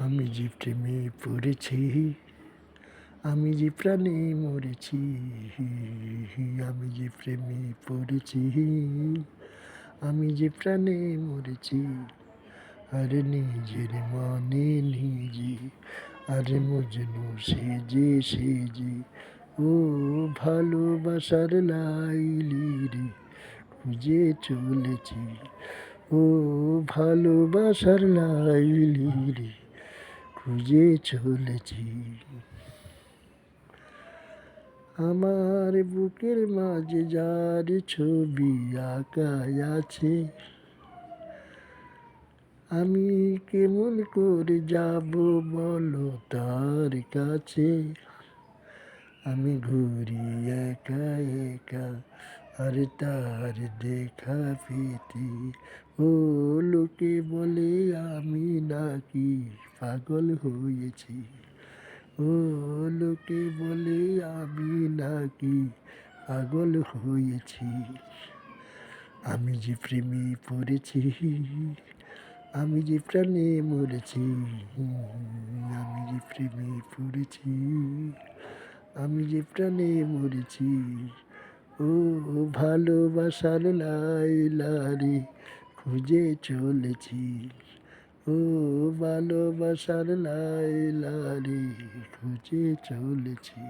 আমি যে প্রেমে পড়েছি, আমি যে প্রাণে মরেছি, আমি যে প্রেমে পড়েছি, আমি যে প্রাণে মরেছি। আরে নিজের মানে নিজে, আরে মজনু সেজে সেজে, ও ভালোবাসার লাইলি রে খুঁজে চলেছি, ও ভালোবাসার লাইলি রে খুঁজে চলেছি। আমার বুকের মাঝে যার ছবি আঁকা আছে, আমি কেমন করে যাব বলো তার কাছে। আমি ঘুরি একা একা, আর তার দেখা পেতে, ও লোকে বলে আমি নাকি পাগল হয়েছি, ও লোকে বলে আমি নাকি পাগল হয়েছি। আমি যে প্রেমে পড়েছি, আমি যে প্রাণে মরেছি, আমি যে প্রেমে পড়েছি, আমি যে প্রাণে মরেছি। ও ভালোবাসার লাইলা রে খুঁজে চলেছি, ও ভালোবাসার লাইলা রে খুঁজে চলেছি।